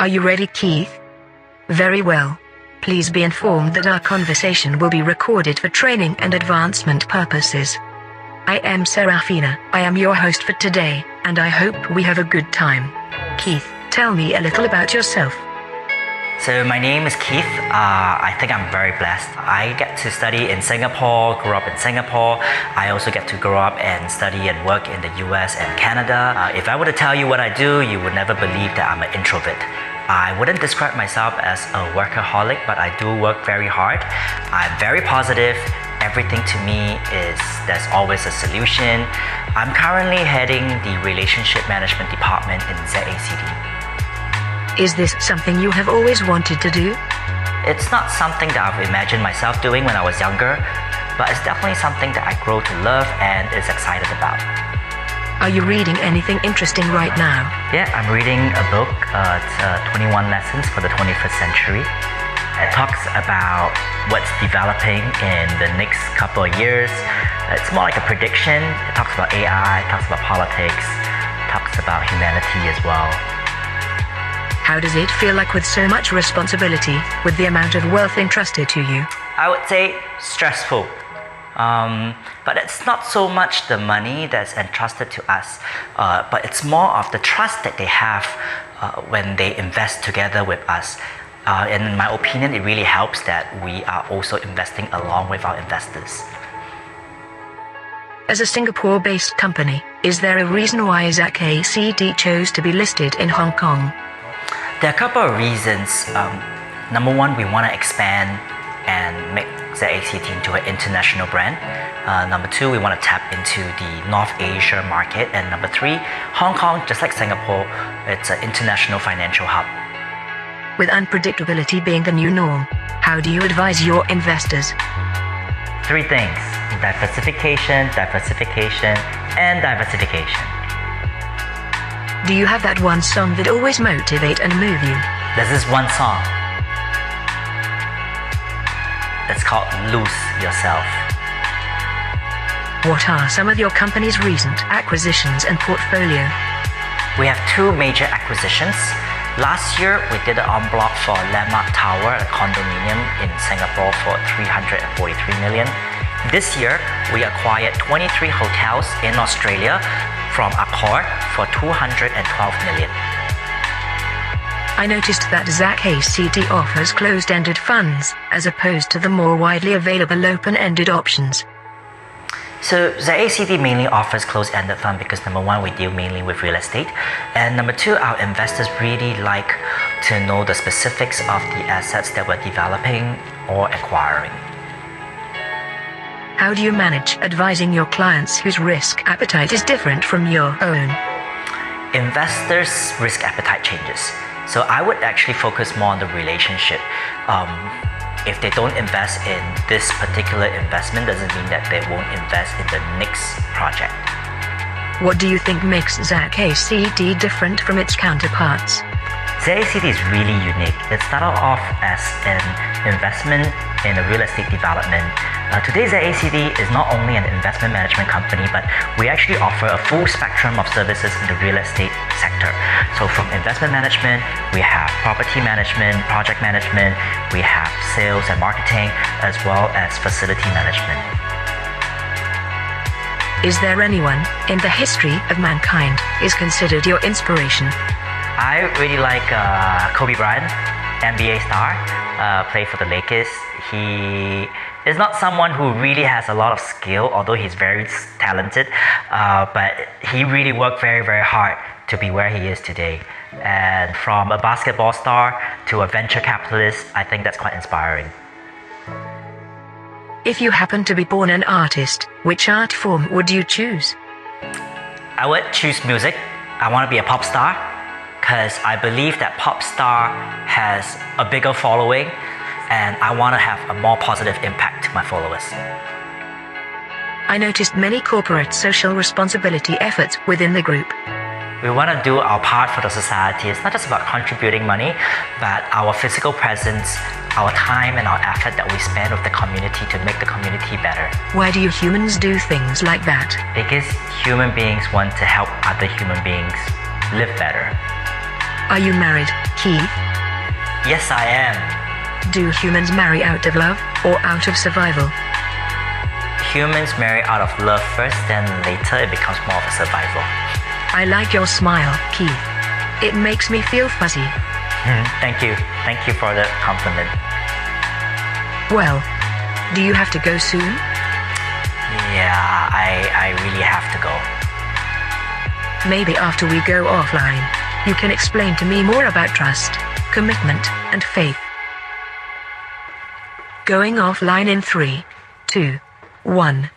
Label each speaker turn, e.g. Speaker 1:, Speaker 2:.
Speaker 1: Are you ready, Keith? Very well. Please be informed that our conversation will be recorded for training and advancement purposes. I am Seraphina. I am your host for today, and I hope we have a good time. Keith, tell me a little about yourself.
Speaker 2: So my name is Keith. I think I'm very blessed. I get to study in Singapore, grew up in Singapore. I also get to grow up and study and work in the US and Canada. If I were to tell you what I do, you would never believe that I'm an introvert. I wouldn't describe myself as a workaholic, but I do work very hard. I'm very positive. Everything to me is there's always a solution. I'm currently heading the relationship management department in ZACD.
Speaker 1: Is this something you have always wanted to do?
Speaker 2: It's not something that I've imagined myself doing when I was younger, but it's definitely something that I grow to love and is excited about.
Speaker 1: Are you reading anything interesting right now?
Speaker 2: Yeah, I'm reading a book. It's 21 Lessons for the 21st Century. It talks about what's developing in the next couple of years. It's more like a prediction. It talks about AI, it talks about politics, it talks about humanity as well.
Speaker 1: How does it feel like with so much responsibility, with the amount of wealth entrusted to you?
Speaker 2: I would say stressful. But it's not so much the money that's entrusted to us, but it's more of the trust that they have when they invest together with us. And in my opinion, it really helps that we are also investing along with our investors.
Speaker 1: As a Singapore-based company, is there a reason why ZACD chose to be listed in Hong Kong?
Speaker 2: There are a couple of reasons. Number one, we want to expand and make ZACD into an international brand. Number two, we want to tap into the North Asia market. And number three, Hong Kong, just like Singapore, it's an international financial hub.
Speaker 1: With unpredictability being the new norm, how do you advise your investors?
Speaker 2: Three things: diversification, diversification, and diversification.
Speaker 1: Do you have that one song that always motivate and move you?
Speaker 2: There's this one song. It's called Lose Yourself.
Speaker 1: What are some of your company's recent acquisitions and portfolio?
Speaker 2: We have two major acquisitions. Last year, we did an en bloc for Landmark Tower, a condominium in Singapore for $343 million. This year, we acquired 23 hotels in Australia from Accor for $212 million.
Speaker 1: I noticed that ZACD offers closed-ended funds, as opposed to the more widely available open-ended options.
Speaker 2: So ZACD mainly offers closed-ended fund because number one, we deal mainly with real estate, and number two, our investors really like to know the specifics of the assets that we're developing or acquiring.
Speaker 1: How do you manage advising your clients whose risk appetite is different from your own?
Speaker 2: Investors' risk appetite changes. So I would actually focus more on the relationship. If they don't invest in this particular investment, doesn't mean that they won't invest in the next project.
Speaker 1: What do you think makes ZACD different from its counterparts?
Speaker 2: ZACD is really unique. It started off as an investment in a real estate development. Today, ZACD is not only an investment management company, but we actually offer a full spectrum of services in the real estate sector. So from investment management, we have property management, project management, we have sales and marketing, as well as facility management.
Speaker 1: Is there anyone in the history of mankind is considered your inspiration?
Speaker 2: I really like Kobe Bryant, NBA star, played for the Lakers. He is not someone who really has a lot of skill, although he's very talented, but he really worked very, very hard to be where he is today. And from a basketball star to a venture capitalist, I think that's quite inspiring.
Speaker 1: If you happen to be born an artist, which art form would you choose?
Speaker 2: I would choose music. I want to be a pop star because I believe that pop star has a bigger following, and I want to have a more positive impact to my followers.
Speaker 1: I noticed many corporate social responsibility efforts within the group.
Speaker 2: We want to do our part for the society. It's not just about contributing money, but our physical presence, our time and our effort that we spend with the community to make the community better.
Speaker 1: Why do you humans do things like that?
Speaker 2: Because human beings want to help other human beings live better.
Speaker 1: Are you married, Keith?
Speaker 2: Yes, I am.
Speaker 1: Do humans marry out of love or out of survival?
Speaker 2: Humans marry out of love first, then later it becomes more of a survival.
Speaker 1: I like your smile, Keith. It makes me feel fuzzy.
Speaker 2: Thank you. Thank you for the compliment.
Speaker 1: Well, do you have to go soon?
Speaker 2: Yeah, I really have to go.
Speaker 1: Maybe after we go offline, you can explain to me more about trust, commitment, and faith. Going offline in 3, 2, 1.